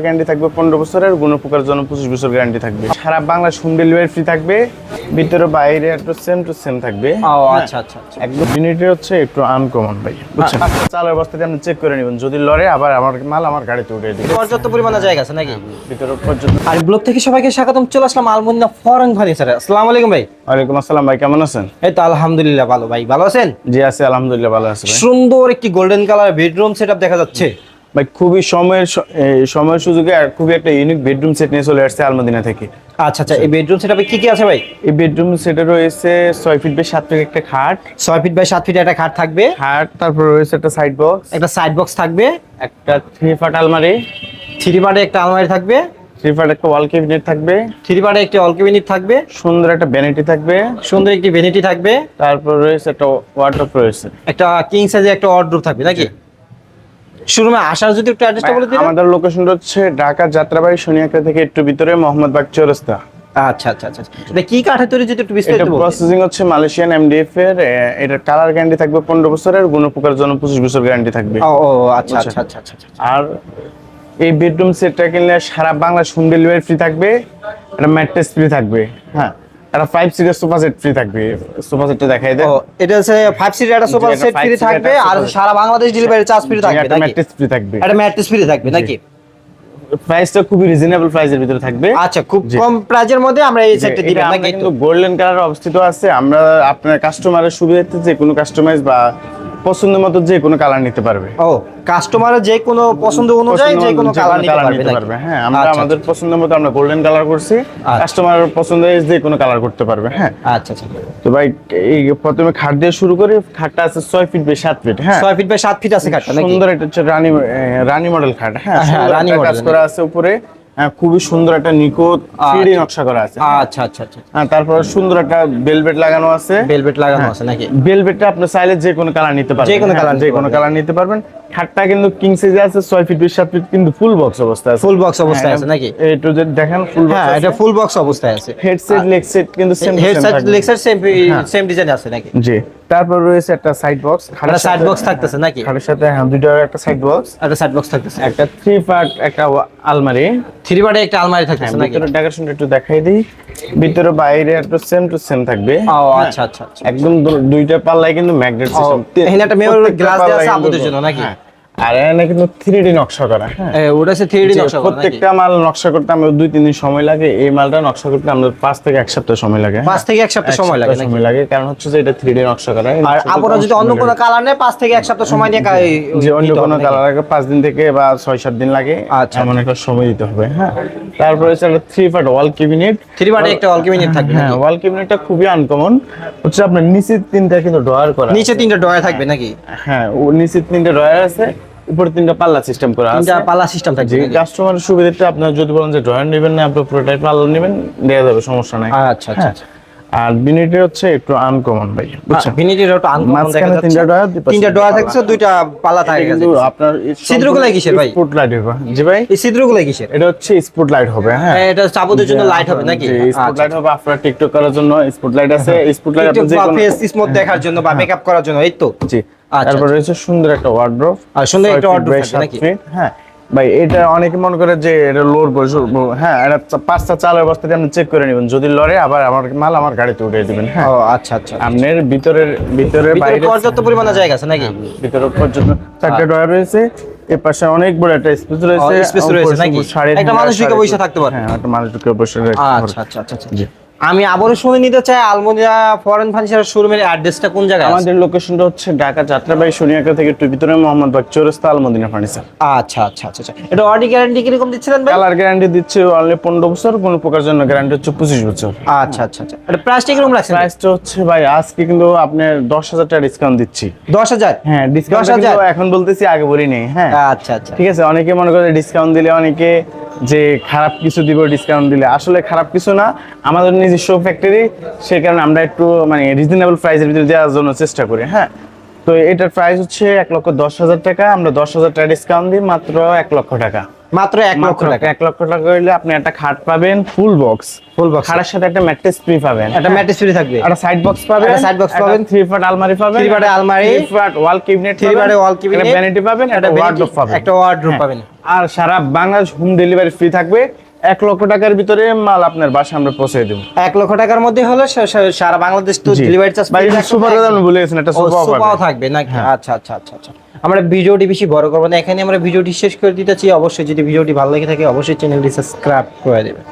Guarantee থাকবে 15 বছরের, গুণপোকার জন্য 25 বছর গ্যারান্টি থাকবে। সারা বাংলা হোম ডেলিভারি ফ্রি থাকবে, ভিতরে বাইরে একটু সেম টু সেম থাকবে। আচ্ছা আচ্ছা আচ্ছা, একদম ইউনিটি হচ্ছে একটু আনকমন ভাই, বুঝছেন? চালের অবস্থাতে আপনি চেক করে নেবেন, যদি লড়ে আবার আমার মাল আমার গাড়িতে উঠে দিবে। পর্যাপ্ত পরিমাণে জায়গা আছে নাকি ভিতরে পর্যন্ত। আর ব্লগ থেকে সবাইকে স্বাগতম। চলে আসলাম আলমদিনা ফরেন ফার্নিচারে। আসসালামু আলাইকুম ভাই। ওয়ালাইকুম আসসালাম ভাই, কেমন আছেন? এই তো আলহামদুলিল্লাহ ভালো। ভাই ভালো আছেন? জি আছি আলহামদুলিল্লাহ, ভালো আছি ভাই। সুন্দর একটি গোল্ডেন কালার বেডরুম সেটআপ দেখা যাচ্ছে ভাই খুবই সময়ের সুযোগে আর খুবই একটা ইউনিক বেডরুম সেট নিয়ে চলে আসছে আলমদিনা থেকে। আচ্ছা আচ্ছা, এই বেডরুম সেটআপে কি কি আছে ভাই? এই বেডরুম সেটে রয়েছে 6 ফিট বাই 7 ফিট একটা খাট, 6 ফিট বাই 7 ফিট একটা খাট থাকবে, তারপর রয়েছে একটা সাইড বক্স, একটা সাইড বক্স থাকবে, একটা 3 পার্ট আলমারি, 3 পার্টে একটা আলমারি থাকবে, 3 পার্ট একটা ওয়াল ক্যাবিনেট থাকবে, 3 পার্টে একটি অল ক্যাবিনেট থাকবে, সুন্দর একটা ভ্যানিটি থাকবে, সুন্দর একটি ভ্যানিটি থাকবে, তারপর রয়েছে একটা ওয়ার্ডরোব রয়েছে, একটা কিং সাইজের একটা ওয়ার্ডরোব থাকবে নাকি? শোরুমে আসার যদি একটু অ্যাড্রেসটা বলে দিন। আমাদের লোকেশনটা হচ্ছে ঢাকা যাত্রাবাড়ি শনিয়াকা থেকে একটু ভিতরে মোহাম্মদবাগ চৌরাস্তা। আচ্ছা আচ্ছা আচ্ছা, এটা কি কাঠে তৈরি যদি একটু বিস্তারিত এটা বলতেন। প্রসেসিং হচ্ছে মালয়েশিয়ান এমডিএফ এর। এটার কালার গ্যারান্টি থাকবে 15 বছরের, গুণপোকার জন্য 25 বছর গ্যারান্টি থাকবে। ও আচ্ছা আচ্ছা আচ্ছা আচ্ছা। আর এই বেডরুম সেটটা কিনলে সারা বাংলা হোম ডেলিভারি ফ্রি থাকবে, একটা ম্যাট্রেস ফ্রি থাকবে, হ্যাঁ, একটা 5 সিটের সোফা সেট ফ্রি থাকবে। সোফা সেটটা দেখাই দেন। এটা হচ্ছে 5 সিটের একটা সোফা সেট ফ্রি থাকবে, আর সারা বাংলাদেশ ডেলিভারি চার্জ ফ্রি থাকবে একটা নাকি? ম্যাট্রেস ফ্রি থাকবে, একটা ম্যাট্রেস ফ্রি থাকবে নাকি? প্রাইসটা খুবই রিজনেবল প্রাইসের ভিতরে থাকবে। আচ্ছা, খুব কম প্রাইজের মধ্যে আমরা এই সেটটা দিবেন নাকি? কিন্তু গোল্ডেন কালার অবস্থিত আছে। আমরা আপনার কাস্টমারের সুবিধার্থে যে কোনো কাস্টমাইজ বা পছন্দ মতো যে কোনো কালার নিতে পারবে। ও, কাস্টমারের যে কোনো পছন্দ অনুযায়ী যে কোনো কালার নিতে পারবে। হ্যাঁ, আমরা আমাদের পছন্দ মতো আমরা গোল্ডেন কালার করছি, কাস্টমার পছন্দ যে কোনো কালার করতে পারবে। হ্যাঁ আচ্ছা আচ্ছা। তো ভাই এই প্রথমে খাট দিয়ে শুরু করি। খাটটা আছে 6 ফিট বাই 7 ফিট। হ্যাঁ, 6 ফিট বাই 7 ফিট আছে খাটটা নাকি? সুন্দর, এটা হচ্ছে রানী মডেল খাট। হ্যাঁ, রানী মডেল কাজ করা আছে উপরে। হ্যাঁ, খুবই সুন্দর একটা নিখুঁত 3D নকশা করা আছে। আচ্ছা আচ্ছা আচ্ছা। হ্যাঁ, তারপর সুন্দর একটা বেলভেট লাগানো আছে। ভেলভেট লাগানো আছে নাকি? বেলভেটটা আপনি চাইলে যে কোনো কালার নিতে পারবেন, যে কোনো কালার নিতে পারবেন। খাটটা কিন্তু কিং সাইজে আছে, 6 ফিট বাই 7 ফিট, কিন্তু ফুল বক্স অবস্থায় আছে। ফুল বক্স অবস্থায় আছে নাকি? এই টু জেড দেখেন, ফুল বক্স। হ্যাঁ, এটা ফুল বক্স অবস্থায় আছে। হেডসেট লেগ সেট কিন্তু same headset leg set same design আছে নাকি? জি। তারপর রয়েছে একটা সাইড বক্স। একটা সাইড বক্স থাকতেছে নাকি? খাটের সাথে হ্যাঁ, দুইটার একটা সাইড বক্স, একটা সাইড বক্স থাকতেছে, একটা 3 পার্ট একটা আলমারি, 3 পার্টে একটা আলমারি থাকতেছে নাকি? ভিতরে ডেকোরেশনটা একটু দেখাই দিই। ভিতরে বাইরে একটু সেম টু সেম থাকবে। আচ্ছা আচ্ছা আচ্ছা। একদম দুইটা পাল্লায় কিন্তু ম্যাগনেট সিস্টেম। এখানে একটা মেমোরি গ্লাস দেওয়া আছে আপনাদের জন্য নাকি? আর এখানে কিন্তু 3D নকশা করা। হ্যাঁ, ওটা হচ্ছে 3D নকশা করা নাকি? প্রত্যেকটা মাল নকশা করতে আমাদের 2-3 দিন সময় লাগে। এই মালটা নকশা করতে আমাদের 5 থেকে 1 সপ্তাহ সময় লাগে। 5 থেকে 1 সপ্তাহ সময় লাগে নাকি? কারণ হচ্ছে যে এটা 3D নকশা করা। আর আপনারা যদি অন্য কোনো কালার নেয় 5 থেকে 1 সপ্তাহ সময় নিয়ে যে অন্য কোনো কালার লাগে 5 দিন থেকে বা 6-7 দিন লাগে। আচ্ছা, এমন একটা সময় দিতে হবে। হ্যাঁ, তারপরে হচ্ছে একটা 3 পার্ট ওয়াল ক্যাবিনেট। 3 পার্টে একটা অল ক্যাবিনেট থাকবে হ্যাঁ, নাকি? ওয়াল ক্যাবিনেটটা খুবই আনকমন। হচ্ছে আপনার নিচে 3টা কিন্তু ড্রয়ার করা, নিচে 3টা ড্রয়ার থাকবে নাকি? হ্যাঁ, ও নিচে 3টা ড্রয়ার আছে, উপরে 3টা পাল্লা সিস্টেম করা আছে। 3টা পাল্লা সিস্টেম থাকবে যে নাকি? কাস্টমারের সুবিধাটা আপনার যদি বলেন যে ড্রয়ার নেবেন না, আপনি পুরোটাই পাল্লা নেবেন, দেয়া যাবে, সমস্যা নাই। আচ্ছা আচ্ছা আচ্ছা। আর বিনিটি হচ্ছে একটু আনকমন ভাই, বুঝছেন? ভিনিটির একটু আনকমন দেখা যাচ্ছে। 3টা ড্রয়ার, 3টা ড্রয়ার থাকছে, 2টা পাল্লা থাকে কিন্তু আপনার ছিদ্রগুলো কিসের ভাই? স্পটলাইট হবে। জি ভাই, এই ছিদ্রগুলো কিসের? এটা হচ্ছে স্পটলাইট হবে। হ্যাঁ, এটা চাবুদের জন্য লাইট হবে নাকি? স্পটলাইট হবে আপনার টিকটক করার জন্য। স্পটলাইট আছে, স্পটলাইট আপনি যে কোনো ফেস স্মুথ দেখার জন্য বা মেকআপ করার জন্য, এই তো। জি। আচ্ছা, তারপর রয়েছে সুন্দর একটা ওয়ার্ডরোব। আর সুন্দর একটা ওয়ার্ডরোব থাকবে নাকি? হ্যাঁ ভাই, এটা অনেকে মনে করে যে এটা লোর বসে। হ্যাঁ, এটা 5টা চালের অবস্থাতে আপনি চেক করে নেবেন, যদি লড়ে আবার আমার মাল আমার গাড়িতে উঠে দিবেন। হ্যাঁ, আচ্ছা আচ্ছা। আপনার ভিতরে বাইরে পর্যাপ্ত পরিমাণে জায়গা আছে নাকি? ভিতরে পর্যন্ত 4টা ড্রয়ার রয়েছে। এর পাশে অনেক বড় একটা স্পেস রয়েছে। স্পেস রয়েছে নাকি? একটা মানুষ ঢুকে বসে থাকতে পারবে। হ্যাঁ, একটা মানুষ ঢুকে বসে থাকতে পারবে। আচ্ছা আচ্ছা আচ্ছা। আমি আবারও শুনে নিতে চাই, আলমদিনা ফরেন ফার্নিচার শোরুমের অ্যাড্রেসটা কোন জায়গায়? আমাদের লোকেশনটা হচ্ছে ঢাকা যাত্রাবাড়ি শনিয়াকা থেকে একটু ভিতরে মোহাম্মদবাগ চৌরাস্তা, আলমদিনা ফার্নিচার। আচ্ছা আচ্ছা আচ্ছা। এটা ওয়ারেন্টি গ্যারান্টি কিরকম দিচ্ছিলেন ভাই? কালার গ্যারান্টি দিচ্ছে অনলি 15 বছর, কোনো প্রকার জন্য গ্যারান্টি হচ্ছে 25 বছর। আচ্ছা আচ্ছা আচ্ছা। এটা প্রাইসটা কিরকম রাখছেন? প্রাইসটা হচ্ছে ভাই আজকে কিন্তু আপনার 10,000 টাকা ডিসকাউন্ট দিচ্ছি। 10,000? হ্যাঁ, ডিসকাউন্ট কিন্তু এখন বলতেছি, আগে বলি নেই। হ্যাঁ, আচ্ছা আচ্ছা। ঠিক আছে। অনেকে মনে করে ডিসকাউন্ট দিলে অনেকে যে খারাপ কিছু দিব ডিসকাউন্ট দিলে, আসলে খারাপ কিছু না। আমাদের নিজস্ব ফ্যাক্টরি, সেই কারণে আমরা একটু মানে রিজনেবল প্রাইসের ভিতরে দেওয়ার জন্য চেষ্টা করি। হ্যাঁ, তো এটার প্রাইস হচ্ছে 1,10,000 টাকা। আমরা 10,000 টাকা ডিসকাউন্ট দিই মাত্র 1 লক্ষ টাকা। মাত্র 1 লক্ষ টাকা। 1 লক্ষ টাকা হইলে আপনি একটা খাট পাবেন ফুল বক্স, ফুল বক্স, খাটের সাথে একটা ম্যাট্রেস ফ্রি পাবেন, একটা ম্যাট্রেস ফ্রি থাকবে, একটা সাইড বক্স পাবেন, একটা সাইড বক্স পাবেন, 3 পার্ট আলমারি পাবেন, 3 পার্টের আলমারি, 3 পার্ট ওয়াল ক্যাবিনেট, 3 পার্টের ওয়াল ক্যাবিনেট, একটা ভ্যানিটি পাবেন, একটা ওয়ার্ডরোব পাবেন, একটা ওয়ার্ডরোব পাবেন। আর সারা বাংলাদেশ হোম ডেলিভারি ফ্রি থাকবে। 1 লক্ষ টাকার ভিতরে মাল আপনার বাসায় আমরা পৌঁছে দেব। 1 লক্ষ টাকার মধ্যে হলে সারা বাংলাদেশ তো ডেলিভারি চার্জ ভাই সুপার কথা আমি ভুলে গেছেন, একটা সুপাও থাকবে নাকি? আচ্ছা আচ্ছা আচ্ছা আচ্ছা। আমরা ভিডিওটি বেশি বড় করব না, এখানে আমরা ভিডিওটি শেষ করে দিতেছি। অবশ্যই যদি ভিডিওটি ভালো লেগে থাকে অবশ্যই চ্যানেলটি সাবস্ক্রাইব করে দেবেন।